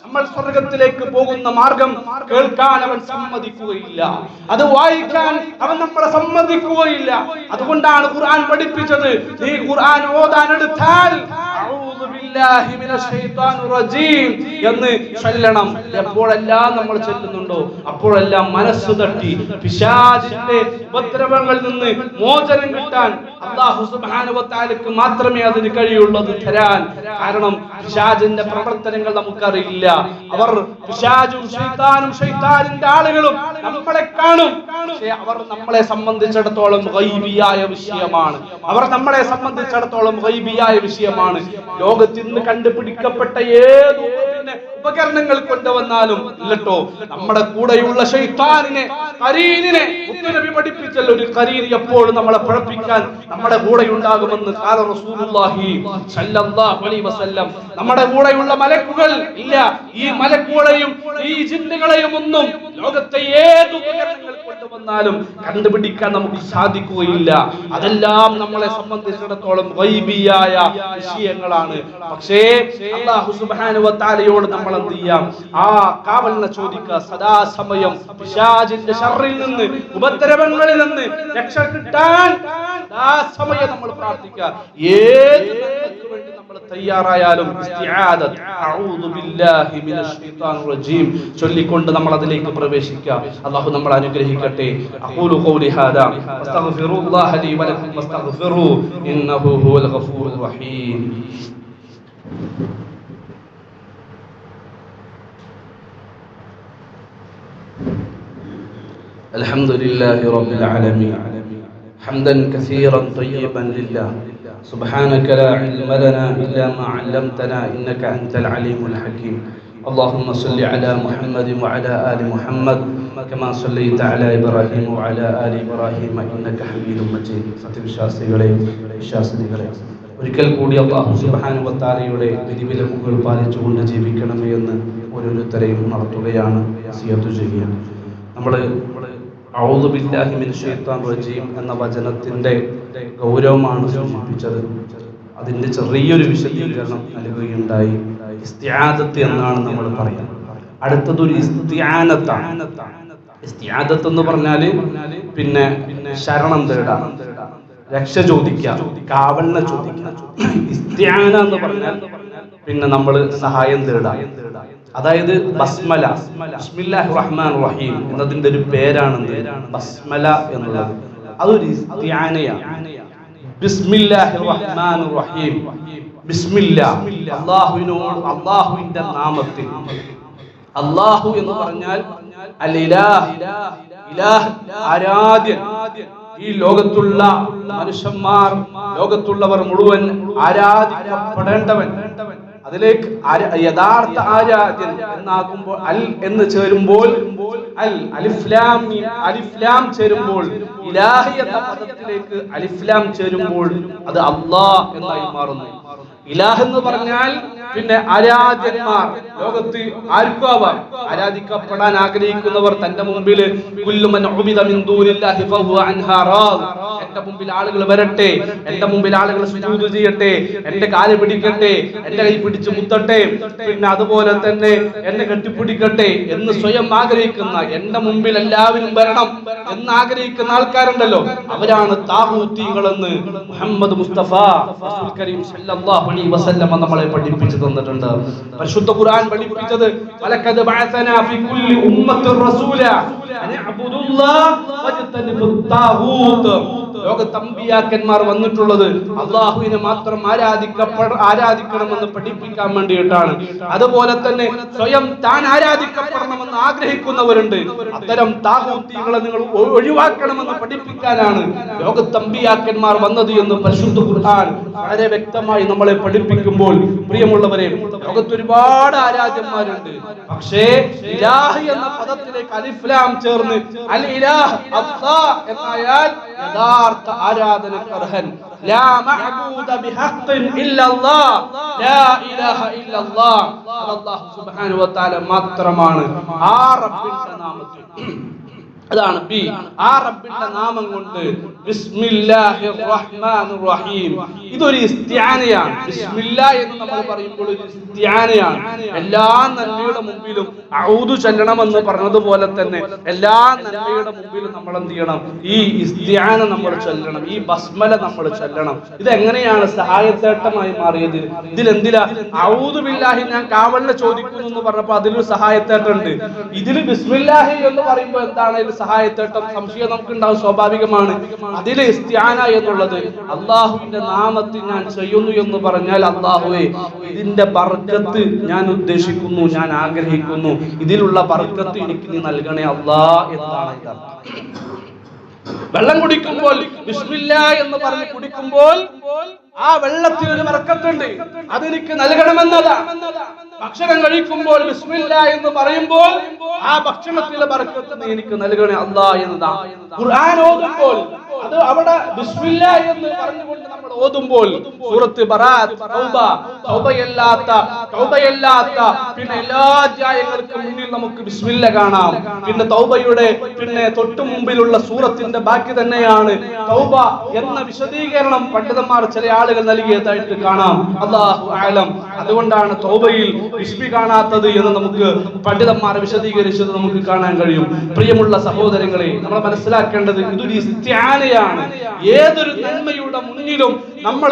നമ്മൾ സ്വർഗത്തിലേക്ക് പോകുന്ന മാർഗം കേൾക്കാൻ അവൻ സമ്മതിക്കുകയില്ല, അത് വായിക്കാൻ അവൻ നമ്മളെ സമ്മതിക്കുകയില്ല. അതുകൊണ്ടാണ് ഖുർആൻ പഠിപ്പിച്ചത്, നീ ഖുർആൻ ഓതാൻ എടുത്താൽ അഊദു ബില്ലാഹി മിനശ് ശൈത്താനിർ റജീം എന്ന് ചൊല്ലണം. എപ്പോഴെല്ലാം നമ്മൾ ചൊല്ലുന്നുണ്ടോ അപ്പോഴെല്ലാം മനസ്സ് തട്ടി പിശാചിന്റെ ഉപദ്രവങ്ങളിൽ നിന്ന് മോചനം കിട്ടാൻ അല്ലാഹു സുബ്ഹാനഹു വ തആലക്ക് മാത്രമേ അതിന് കഴിയുള്ളൂ അത് തരാൻ. കാരണം പിശാചിന്റെ പ്രവർത്തനങ്ങൾ നമുക്കറിയില്ല. അവർ പിശാചും ശൈത്താനും ശൈത്താനിന്റെ ആളുകളും നമ്മളെ കാണും, പക്ഷേ അവർ നമ്മളെ സംബന്ധിച്ചിടത്തോളം ഗൈബിയായ വിഷയമാണ്. അവർ നമ്മളെ സംബന്ധിച്ചിടത്തോളം ഗൈബിയായ വിഷയമാണ്. ലോകത്തിൽ നിന്ന് കണ്ടുപിടിക്കപ്പെട്ട ഏത് ഉപകരണങ്ങൾ കൊണ്ടുവന്നാലും ഇല്ലട്ടോ, നമ്മുടെ കൂടെയുള്ള ശൈത്താനിനെ, കരീനിനെ മുത്തുനബി പഠിപ്പിച്ചല്ലോ, ഒരു കരീൻ എപ്പോഴും നമ്മളെ പഴപ്പിക്കാൻ നമ്മുടെ കൂടെ ഉണ്ടാകുമെന്ന് ഖാല റസൂലുള്ളാഹി സ്വല്ലല്ലാഹു അലൈഹി വസല്ലം. നമ്മുടെ കൂടെയുള്ള മലക്കുകൾ ഇല്ല, ഈ മലക്കുകളെയും ഈ ജിന്നുകളെയും ഒന്നും ലോകത്തെ ഏത് ഉപകരണങ്ങൾ കൊണ്ടുവന്നാലും കണ്ടുപിടിക്കാൻ നമുക്ക് സാധിക്കുകയില്ല. അതെല്ലാം നമ്മളെ സംബന്ധിച്ചിടത്തോളം ഗൈബിയായ വിഷയങ്ങളാണ്. പക്ഷേ അല്ലാഹു സുബ്ഹാനഹു വ തആലയോട് നമ്മൾ എന്ത് ചെയ്യാം? ആ കാവലിനെ ചോദിക്കുക. സദാസമയം പിശാചിന്റെ ശർറിൽ നിന്ന്, ഉപദ്രവങ്ങളിൽ നിന്ന് രക്ഷ കിട്ടാൻ സദാസമയം നമ്മൾ പ്രാർത്ഥിക്കുക. ഏത് നന്മയ്ക്ക് വേണ്ടി നമ്മൾ തയ്യാറായാലും ഇസ്തിആദത്ത് അഊദു ബില്ലാഹി മിനശ് ശൈത്താനിർ റജീം ചൊല്ലിക്കൊണ്ട് നമ്മൾ അതിലേക്ക് പ്രവേശിക്കുക. അല്ലാഹു നമ്മളെ അനുഗ്രഹിക്കട്ടെ. അഖൂലു ഖൗലി ഹാദാ അസ്തഗ്ഫിറുല്ലാഹ ലി വലക്കും വസ്തഗ്ഫിറൂ ഇന്നഹു ഹുവൽ ഗഫൂറുർ റഹീം. الحمد لله رب العالمين حمدا كثيرا طيبا لله سبحانك لا علم لنا إلا ما علمتنا إنك أنت العليم الحكيم اللهم صل على محمد وعلى آل محمد كما صليت على إبراهيم وعلى آل إبراهيم إنك حميد مجيد. സത്യവിശ്വാസികളെ, വിശ്വാസിനികളെ, ഒരിക്കൽ കൂടി അല്ലാഹു സുബ്ഹാനഹു വ തആലയുടെ വിധിവിലക്കുകൾ പാലിച്ചുകൊണ്ട് ജീവിക്കണമേ എന്ന് ഓരോരുത്തരെയും നടത്തുകയാണ്, വസിയത്ത് ചെയ്യുകയാണ്. നമ്മൾ അഊദു ബില്ലാഹി മിനശ് ശൈത്താനിർ റജീം എന്ന വചനത്തിന്റെ ഗൗരവമാണ് സൂചിപ്പിച്ചത്. അതിന്റെ ചെറിയൊരു വിശദീകരണം നൽകുകയുണ്ടായി. ഇസ്തിആദത്ത് എന്നാണ് നമ്മൾ പറയുന്നത്. അടുത്തതൊരു ഇസ്തിആനത്താണ്. ഇസ്തിആദത്ത് എന്ന് പറഞ്ഞാല് പിന്നെ ശരണം തേടാം, രക്ഷ ചോദിക്കാം, കാവലിനെ ചോദിക്കാം. ഇസ്തിആന എന്ന് പറഞ്ഞാൽ പിന്നെ നമ്മൾ സഹായം തേടാം. അതായത് ബസ്മല, ബിസ്മില്ലാഹിർ റഹ്മാനിർ റഹീം എന്നതിന്റെ ഒരു പേരാണ് ബസ്മല എന്നുള്ളത്. അതൊരു ഇസ്തിആനയാണ്. ബിസ്മില്ലാഹിർ റഹ്മാനിർ റഹീം, ബിസ്മില്ലാ, അല്ലാഹുവിനോട്, അല്ലാഹുവിന്റെ നാമത്തിൽ. അല്ലാഹു എന്ന് പറഞ്ഞാൽ അൽ ഇലാഹ്, ഇലാഹ് ആരാധ്യൻ. ഈ ലോകത്തുള്ള മനുഷ്യന്മാർ, ലോകത്തുള്ളവർ മുഴുവൻ ആരാധിക്കപ്പെടേണ്ടവൻ. അതിലേക്ക് യഥാർത്ഥ ആരാധ്യൻ എന്നാകുമ്പോൾ അൽ എന്ന് ചേരുമ്പോൾ, അൽ അലിഫ് ലാം മീം, അലിഫ് ലാം ചേരുമ്പോൾ, ഇലാഹി എന്ന പദത്തിലേക്ക് അലിഫ് ലാം ചേരുമ്പോൾ അത് അല്ലാഹ് എന്നായി മാറുന്നു. ഇലാഹ് എന്ന് പറഞ്ഞാൽ പിന്നെ ആരാധ്യന്മാർ. ലോകത്ത് ആർക്കും ആവാം, ആരാധിക്കപ്പെടാൻ ആഗ്രഹിക്കുന്നവർ തന്റെ മുമ്പിൽ കുല്ലു മൻ ഉബിദ മിൻ ദൂനില്ലാഹി ഫഹുവ അൻഹാ റാദ്, എന്റെ മുമ്പിൽ ആളുകൾ വരട്ടെ, എന്റെ മുമ്പിൽ ആളുകൾ സുജൂദ് ചെയ്യട്ടെ, എന്റെ കാല് പിടിക്കട്ടെ, എന്റെ കൈ പിടിച്ച് മുത്തട്ടെ, പിന്നെ അതുപോലെ തന്നെ എന്നെ കെട്ടിപ്പിടിക്കട്ടെ എന്ന് സ്വയം ആഗ്രഹിക്കുന്ന, എന്റെ മുമ്പിൽ എല്ലാവരും വരണം എന്ന് ആഗ്രഹിക്കുന്ന ആൾക്കാരുണ്ടല്ലോ, അവരാണ് താഹൂത്തികളെന്ന് മുഹമ്മദ് മുസ്തഫ റസൂൽ കരീം സല്ലല്ലാഹു അലൈഹി വസല്ലം നമ്മളെ പഠിപ്പിച്ചു തന്നിട്ടുണ്ട്. പരിശുദ്ധ ഖുർആൻ പഠിപ്പിച്ചത് വലഖദ് ബഅസനാ ഫീ കുല്ലി ഉമ്മത്തിർ റസൂല അനിഅബ്ദുല്ലാഹ വജ്തനിബുത് താഹൂത്ത്. ലോകത്ത് അമ്പിയാക്കന്മാർ വന്നിട്ടുള്ളത് അല്ലാഹുവിനെ മാത്രം ആരാധിക്കണമെന്ന് പഠിപ്പിക്കാൻ വേണ്ടിയിട്ടാണ്. അതുപോലെ തന്നെ സ്വയം താൻ ആരാധിക്കപ്പെടണമെന്ന് ആഗ്രഹിക്കുന്നവരുണ്ട്. അത്തരം താഹൂത്തികളെ നിങ്ങൾ ഒഴിവാക്കണമെന്ന് പഠിപ്പിക്കാനാണ് ലോകത്ത് അമ്പിയാക്കന്മാർ വന്നത് എന്ന് പരിശുദ്ധ ഖുർആൻ വളരെ വ്യക്തമായി നമ്മളെ പഠിപ്പിക്കുമ്പോൾ, പ്രിയമുള്ളവരെ, ലോകത്ത് ഒരുപാട് ആരാധ്യന്മാരുണ്ട്. പക്ഷേ ഇലാഹ് എന്ന പദത്തിലേക്ക് അലിഫ് ലാം ചേർന്ന് അൽ ഇലാഹ് അല്ലാഹ് എന്നായാൽ യഥാർത്ഥ ആരാധനക്ക് അർഹൻ ലാ മഅബൂദ ബിഹഖ്ഖിൻ ഇല്ലല്ലാഹ് ലാ ഇലാഹ ഇല്ലല്ലാഹ് അല്ലാഹു സുബ്ഹാനഹു വ തആല മാത്രമാണ്. ആ റബ്ബിന്റെ നാമത്തിൽ, അതാണ് ബി, ആ റബ്ബിന്റെ നാമം കൊണ്ട് ബിസ്മില്ലാഹിർ റഹ്മാനിർ റഹീം. ഇതൊരു ഇസ്തിആനയാണ്. ബിസ്മില്ലാ എന്ന് നമ്മൾ പറയുമ്പോൾ ഒരു ഇസ്തിആനയാണ്. എല്ലാ നന്മയുടെ മുമ്പിലും അഊദു ചൊല്ലണമെന്ന് പറഞ്ഞതുപോലെ തന്നെ എല്ലാ നന്മയുടെ മുമ്പിലും നമ്മൾ എന്ത് ചെയ്യണം? ഈ ഇസ്തിആന നമ്മൾ ചൊല്ലണം, ഈ ബസ്മല നമ്മൾ ചൊല്ലണം. ഇത് എങ്ങനെയാണ് സഹായത്തേട്ടമായി മാറിയത്? ഇതിലെന്തിലാ അഊദു ബില്ലാഹി ഞാൻ കാവലിനെ ചോദിക്കുന്നു എന്ന് പറഞ്ഞപ്പോൾ അതിലൊരു സഹായത്തേട്ടുണ്ട്. ഇതിൽ ബിസ്മില്ലാഹി എന്ന് പറയുമ്പോൾ എന്താണ് സഹായത്തേട്ടം? സംശയം നമുക്കുണ്ടാവും, സ്വാഭാവികമാണ്. അതിലെ ഇസ്തിആന എന്നുള്ളത് അല്ലാഹുവിന്റെ നാമത്തിൽ ഞാൻ ചെയ്യുന്നു എന്ന് പറഞ്ഞാൽ, അല്ലാഹുവേ ഇതിന്റെ ബർക്കത്ത് ഞാൻ ഉദ്ദേശിക്കുന്നു, ഞാൻ ആഗ്രഹിക്കുന്നു, ഇതിലുള്ള ബർക്കത്ത് എനിക്ക് നീ നൽകണേ അല്ലാഹ് എന്നാണ് അർത്ഥം. വെള്ളം കുടിക്കുമ്പോൾ ബിസ്മില്ലാ എന്ന് പറഞ്ഞ് കുടിക്കുമ്പോൾ ആ വെള്ളത്തിൽ ഒരു ബർക്കത്തുണ്ട്, അതെനിക്ക് നൽകണമെന്നതാണ്. ഭക്ഷണം കഴിക്കുമ്പോൾ ബിസ്മില്ലാ എന്ന് പറയുമ്പോൾ ആ ഭക്ഷണത്തിലെ ബർക്കത്ത് നീ എനിക്ക് നൽകണേ അല്ലാഹ് എന്നതാണ്. ഖുർആൻ ഓതുമ്പോൾ അത് അവിടെ ബിസ്മില്ലാ എന്ന് പറഞ്ഞുകൊണ്ട് നമ്മൾ ഓതുമ്പോൾ സൂറത്ത് ബറാഅത്ത്, തൗബയല്ലാത്ത പിന്നെ എല്ലാ അധ്യായങ്ങൾക്ക് മുന്നിൽ നമുക്ക് ബിസ്മില്ല കാണാം. പിന്നെ തൗബയുടെ പിന്നെ തൊട്ടു മുമ്പിലുള്ള സൂറത്തിന്റെ ബാക്കി തന്നെയാണ് തൗബ എന്ന വിശദീകരണം പണ്ഡിതന്മാർ ചില ആളുകൾ നൽകിയതായിട്ട് കാണാം. അല്ലാഹു അഅലം. അതുകൊണ്ടാണ് തൗബയിൽ ബിസ്മി കാണാത്തത് എന്ന് നമുക്ക് പണ്ഡിതന്മാർ വിശദീകരിച്ചത് നമുക്ക് കാണാൻ കഴിയും. പ്രിയമുള്ള സഹോദരങ്ങളെ, നമ്മൾ മനസ്സിലാക്കേണ്ടത് ഇതൊരു ഇസ്തിആനയാണ്. ഏതൊരു നന്മയുടെ മുന്നിലും നമ്മൾ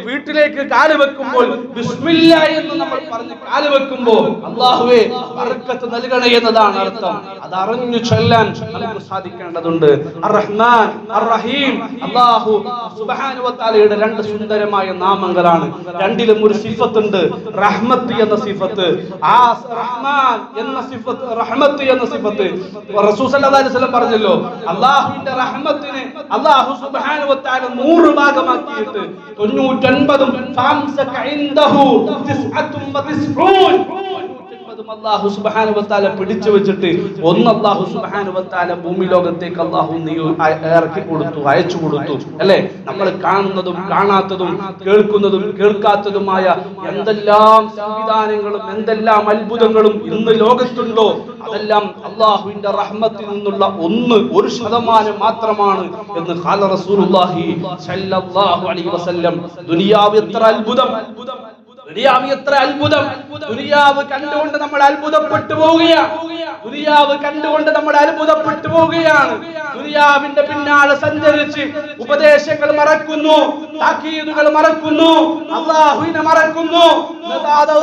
വീട്ടിലേക്ക് കാല് വെക്കുമ്പോൾ ബിസ്മില്ലാ എന്ന് നമ്മൾ പറഞ്ഞ് കാല് വെക്കുമ്പോൾ അല്ലാഹുവേ ബർക്കത്ത് നൽകണേ എന്നതാണ് അർത്ഥം. അത് അറിഞ്ഞു ചൊല്ലാൻ നമുക്ക് സാധിക്കേണ്ടതുണ്ട്. അർ-റഹ്മാൻ അർ-റഹീം അല്ലാഹു സുബ്ഹാനഹു വ തആലയുടെ രണ്ട് സുന്ദരമായ നാമങ്ങളാണ്. രണ്ടിലും ഒരു സിഫത്തുണ്ട്, റഹ്മത്ത് എന്ന സിഫത്ത്. ആ റഹ്മാൻ എന്ന സിഫത്ത്, റഹ്മത്ത് എന്ന സിഫത്ത് റസൂൽ സല്ലല്ലാഹു അലൈഹി വസല്ലം പറഞ്ഞല്ലോ, അല്ലാഹുവിന്റെ റഹ്മത്തിനെ അല്ലാഹു സുബ്ഹാനഹു വ തആല 100 ഭാഗമാക്കിയിട്ട് 99 ഫംസക ഇൻദഹു 99 അല്ലാഹു സുബ്ഹാനഹു വ തആല പിടിച്ചു വെച്ചിട്ട് ഒന്ന് അല്ലാഹു സുബ്ഹാനഹു വ തആല ഭൂമി ലോകത്തേക്ക് അല്ലാഹു ഇറക്കി കൊടുത്തു, അയച്ചു കൊടുത്തു. അല്ലേ? നമ്മൾ കാണുന്നതും കാണാത്തതും കേൾക്കുന്നതും കേൾക്കാത്തതുമായ എന്തെല്ലാം സംവിധാനങ്ങളും എന്തെല്ലാം അത്ഭുതങ്ങളും ഇന്ന് ലോകത്തുണ്ടോ അതെല്ലാം അല്ലാഹുവിന്റെ റഹ്മത്തിൽ നിന്നുള്ള 1% മാത്രമാണ് എന്ന് ഖാല റസൂലുള്ളാഹി സ്വല്ലല്ലാഹു അലൈഹി വസല്ലം. ദുനിയാവ് എത്ര അത്ഭുതം, ദുനിയാവ് എത്ര അത്ഭുതം! ദുനിയാവ് കണ്ടുകൊണ്ട് നമ്മൾ അത്ഭുതപ്പെട്ടു പോവുകയാണ്. ദുനിയാവ് കണ്ടുകൊണ്ട് നമ്മൾ അത്ഭുതപ്പെട്ടു പോവുകയാണ്. ദുനിയാവിന്റെ പിന്നാലെ സഞ്ചരിച്ച് ഉപദേശങ്ങൾ മറക്കുന്നു, താക്കീതുകൾ മറക്കുന്നു, അല്ലാഹുവിനെ മറക്കുന്നു.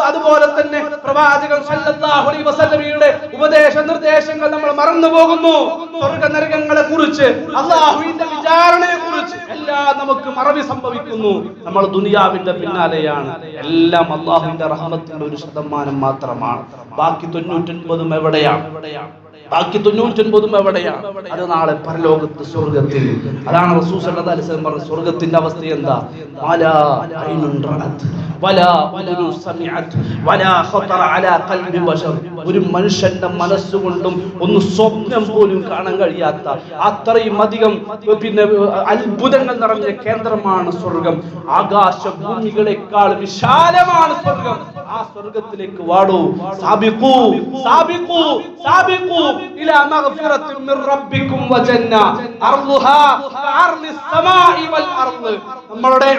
അതുപോലെ തന്നെ പ്രവാചകൻ സല്ലല്ലാഹു അലൈഹി വസല്ലമയുടെ ഉപദേശ നിർദ്ദേശങ്ങൾ നമ്മൾ മറന്നു പോകുന്നു. സ്വർഗ്ഗ നരകങ്ങളെ കുറിച്ച്, അല്ലാഹുവിന്റെ വിചാരണയെ കുറിച്ച് എല്ലാം നമുക്ക് മറവി സംഭവിക്കുന്നു. നമ്മൾ ദുനിയാവിന്റെ പിന്നാലെയാണ്. എല്ലാം അല്ലാഹുവിന്റെ റഹ്മത്തിന്റെ 1% മാത്രമാണ്. ബാക്കി 99 എവിടെയാണ്? ബാക്കി 99 എവിടെയാണ്? അത് നാളെ പരലോകത്ത് സ്വർഗ്ഗത്തിൽ. അതാണ് റസൂൽ സല്ലല്ലാഹു അലൈഹി വസല്ലം പറഞ്ഞ സ്വർഗ്ഗത്തിന്റെ അവസ്ഥ എന്താ? വലാ ഐനുൻ റഅത് വലാ ഉദുനു സമിഅത് വലാ ഖതറ അലാ ഖൽബി ബശർ. ഒരു മനുഷ്യന്റെ മനസ്സുകൊണ്ടും ഒന്ന് സ്വപ്നം പോലും കാണാൻ കഴിയാത്ത അത്രയും അധികം പിന്നെ അത്ഭുതങ്ങൾ നിറഞ്ഞ കേന്ദ്രമാണ് സ്വർഗ്ഗം. ആകാശ ഭൂമികളെക്കാൾ വിശാലമാണ് സ്വർഗ്ഗം. ആ ആ സ്വർഗ്ഗത്തിലേക്ക് വാടൂ. സാബിഖൂ സാബിഖൂ സാബിഖൂ ഇലാ മഗ്ഫിറത്തിൻ മിർ റബ്ബിക്കും വജന്ന അർളുഹാ കഅർളിസ് സമാഇ വൽ അർള്. നമ്മളുടെ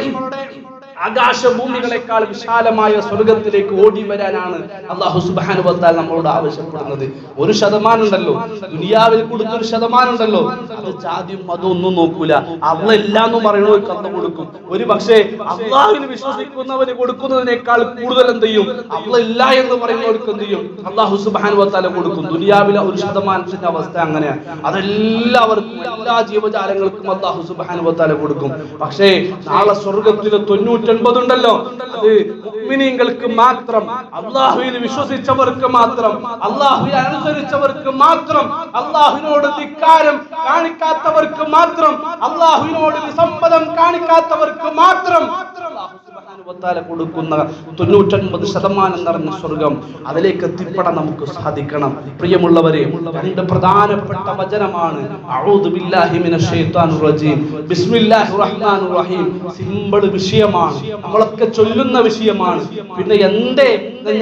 ആകാശഭൂമികളെക്കാൾ വിശാലമായ സ്വർഗത്തിലേക്ക് ഓടി വരാനാണ് അല്ലാഹു സുബ്ഹാനഹു വ തആല നമ്മളോട് ആവശ്യപ്പെടുന്നത്. 1% ഉണ്ടല്ലോ, ദുനിയാവിൽ കൊടുത്തൊരു 1% ഉണ്ടല്ലോ, അത് ജാതിയും മതമൊന്നും നോക്കൂല. അല്ലാഹ് എല്ലാന്നും പറയുന്നവർക്ക് അല്ലാഹ് കൊടുക്കും. ഒരു പക്ഷേ അല്ലാഹുവിൽ വിശ്വസിക്കുന്നവന് കൊടുക്കുന്നതിനേക്കാൾ കൂടുതൽ എന്ത് ചെയ്യും? അല്ലാഹ് ഇല്ല എന്ന് പറയുന്നവർക്ക് എന്ത് ചെയ്യും? അല്ലാഹു സുബ്ഹാനഹു വ തആല കൊടുക്കും. ദുനിയാവിലെ 1%ന്റെ അവസ്ഥ അങ്ങനെയാണ്. അതെല്ലാവർക്കും, എല്ലാ ജീവജാലങ്ങൾക്കും അല്ലാഹു സുബ്ഹാനഹു വ തആല കൊടുക്കും. പക്ഷേ നാളെ സ്വർഗ്ഗത്തിലെ 99 ഉണ്ടല്ലോ, അത് മുഅ്മിനീങ്ങൾക്ക് മാത്രം, അല്ലാഹുവിൽ വിശ്വസിച്ചവർക്ക് മാത്രം, അല്ലാഹുവിനെ അനുസരിച്ചവർക്ക് മാത്രം, അല്ലാഹുവിനോട് ധിക്കാരം കാണിക്കാത്തവർക്ക് മാത്രം, അല്ലാഹുവിനോട് വിസമ്മതം കാണിക്കാത്തവർക്ക് മാത്രം അല്ലാഹു സുബ്ഹാനഹു വ തആല കൊടുക്കുന്ന 99% നിറഞ്ഞ സ്വർഗ്ഗം, അതിലേക്ക് എത്തിപ്പെടാൻ നമുക്ക് സാധിക്കണം. പ്രിയമുള്ളവരെ, രണ്ട് പ്രധാനപ്പെട്ട വചനമാണ് അഊദു ബില്ലാഹി മിനശ് ശൈത്വാനിർ റജീം, ബിസ്മില്ലാഹിർ റഹ്മാനിർ റഹീം. സിമ്പിൾ വിഷയമാണ്, നമ്മളൊക്കെ ചൊല്ലുന്ന വിഷയമാണ്. പിന്നെ എന്തേ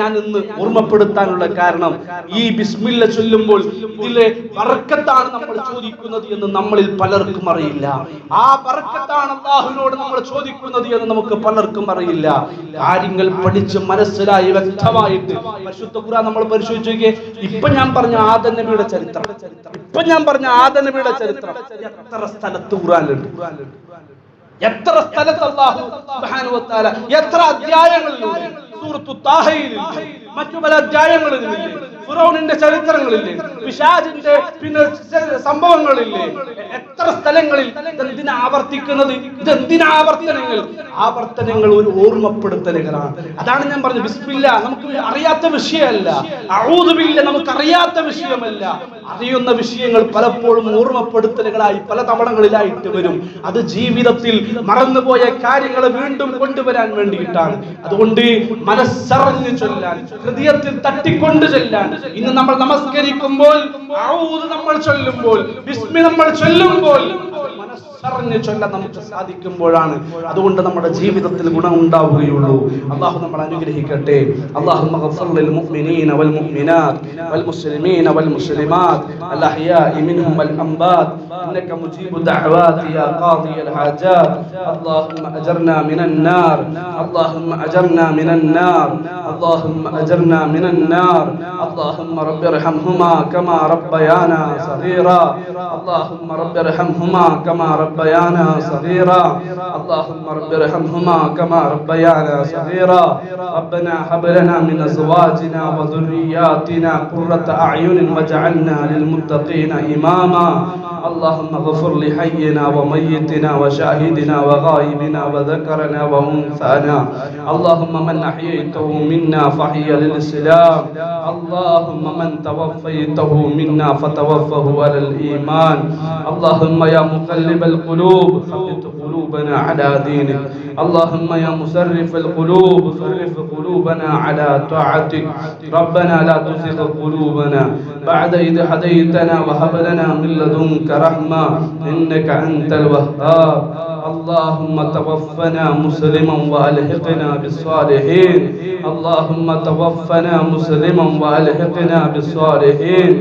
ഞാൻ ഇന്ന് ഓർമ്മപ്പെടുത്താനുള്ള കാരണം, ഈ ബിസ്മില്ല ചൊല്ലുമ്പോൾ ഇതിലെ ബർക്കത്താണ് നമ്മൾ ചോദിക്കുന്നത് എന്ന് നമ്മളിൽ പലർക്കും അറിയില്ല. ആ ബർക്കത്താണ് അല്ലാഹുവിനോട് നമ്മൾ ചോദിക്കുന്നത് എന്ന് നമുക്ക് പലർക്കും അറിയില്ല. കാര്യങ്ങൾ പഠിച്ച് മനസ്സിലായി വ്യക്തമായിട്ട് പരിശുദ്ധ ഖുർആൻ നമ്മൾ പരിശോധിച്ചേ. ഇപ്പൊ ഞാൻ പറഞ്ഞ ആദം നബിയുടെ ചരിത്രം, എത്ര സ്ഥലത്ത് ഖുർആനിലുണ്ട്, എത്ര സ്ഥലത്ത് അല്ലാഹു സുബ്ഹാനഹു വ തആല എത്ര അധ്യായങ്ങളിലുണ്ട്. സൂറത്തു താഹയിലില്ലേ, മറ്റു പല അധ്യായങ്ങളിലില്ലേ, ഫിറൗനിന്റെ ചരിത്രങ്ങളില്ലേ, പിശാചിന്റെ പിന്നെ സംഭവങ്ങളില്ലേ, എത്ര സ്ഥലങ്ങളിൽ. ഇതെന്തിനാ ആവർത്തിക്കുന്നത്? ഇതെന്തിനാ ആവർത്തനങ്ങൾ? ഒരു ഓർമ്മപ്പെടുത്തലുകളാണ്. അതാണ് ഞാൻ പറഞ്ഞത്, ബിസ്മില്ല നമുക്ക് അറിയാത്ത വിഷയമല്ല, അഊദു ബില്ലാഹ് നമുക്ക് അറിയാത്ത വിഷയമല്ല. അറിയുന്ന വിഷയങ്ങൾ പലപ്പോഴും ഓർമ്മപ്പെടുത്തലുകളായി പല തവണകളിലായിട്ട് വരും. അത് ജീവിതത്തിൽ മറന്നുപോയ കാര്യങ്ങൾ വീണ്ടും കൊണ്ടുവരാൻ വേണ്ടിയിട്ടാണ്. അതുകൊണ്ട് മനസ്സറിഞ്ഞ് ചൊല്ലാൻ, ഹൃദയത്തിൽ തട്ടിക്കൊണ്ട് ചൊല്ലാൻ. ഇന്ന് നമ്മൾ നമസ്കരിക്കുമ്പോൾ അഊദു നമ്മൾ ചൊല്ലുമ്പോൾ, ബിസ്മി നമ്മൾ ചൊല്ലുമ്പോൾ മനസ്സറിഞ്ഞ് ചൊല്ലാൻ നമുക്ക് സാധിക്കുമ്പോഴാണ് അതുകൊണ്ട് നമ്മുടെ ജീവിതത്തിൽ ഗുണം ഉണ്ടാവുകയുള്ളൂ. അല്ലാഹു നമ്മളെ അനുഗ്രഹിക്കട്ടെ. അല്ലാഹുമ്മ ഗഫിർ ലിൽ മുഅ്മിനീന വൽ മുഅ്മിനാത്ത് വൽ മുസ്ലിമീന വൽ മുസ്ലിമാത്ത് അൽ അഹ്യാഇ മിൻഹും വൽ അംവാത് ഇന്നക മുജീബു ദഅവാതി യാ ഖാദിയൽ ഹാജാത്. അല്ലാഹുമ്മ അജർനാ മിനൻ നാർ, അല്ലാഹുമ്മ അജർനാ മിനൻ നാർ, അല്ലാഹുമ്മ അജർനാ മിനൻ നാർ. اللهم رب ارحمهما كما ربيانا صغيرا، اللهم رب ارحمهما كما ربيانا صغيرا، اللهم رب ارحمهما كما ربيانا صغيرا. ربنا هب لنا من ازواجنا وذرياتنا قرة اعين واجعلنا للمتقين اماما. اللهم اغفر لحينا وميتنا وشاهدنا وغائبنا وذكرنا وانثانا. اللهم من احييته منا فحي للاسلام، اللهم من توفيته منا فتوفه على الإيمان. اللهم يا مقلب القلوب ثبت قلوبنا على دينك، اللهم يا مسرف القلوب صرف قلوبنا على طاعتك. ربنا لا تزغ قلوبنا بعد إذ هديتنا وهب لنا من لدنك رحمة إنك أنت الوهاب. اللهم توفنا مسلما والحقنا بالصالحين، اللهم توفنا مسلما والحقنا بالصالحين.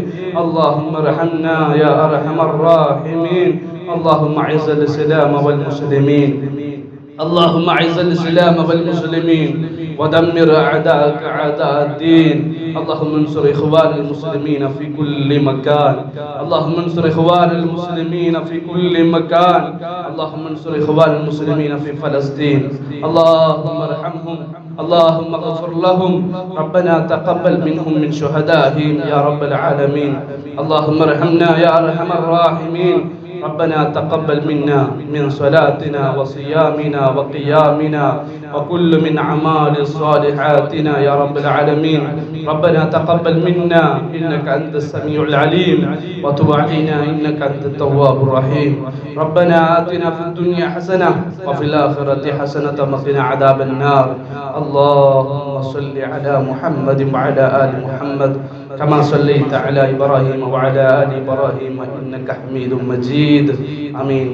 اللهم ارحمنا يا ارحم الراحمين. اللهم اعز الاسلام والمسلمين، اللهم اعز الاسلام والمسلمين ودمر اعداءك اعداء الدين. اللهم انصر اخوان المسلمين في كل مكان، اللهم انصر اخوان المسلمين في كل مكان، اللهم انصر اخوان المسلمين في فلسطين. اللهم ارحمهم، اللهم اغفر لهم. ربنا تقبل منهم من شهدائهم يا رب العالمين. اللهم ارحمنا يا ارحم الراحمين. ربنا تقبل منا من صلاتنا وصيامنا وقيامنا وكل من أعمال صالحاتنا يا رب العالمين. ربنا تقبل منا إنك أنت السميع العليم وتب علينا إنك أنت التواب الرحيم. ربنا آتنا في الدنيا حسنة وفي الآخرة حسنة وقنا عذاب النار. اللهم صل على محمد وعلى آل محمد كما صليت على إبراهيم وعلى آل إبراهيم إنك حميد مجيد. آمين.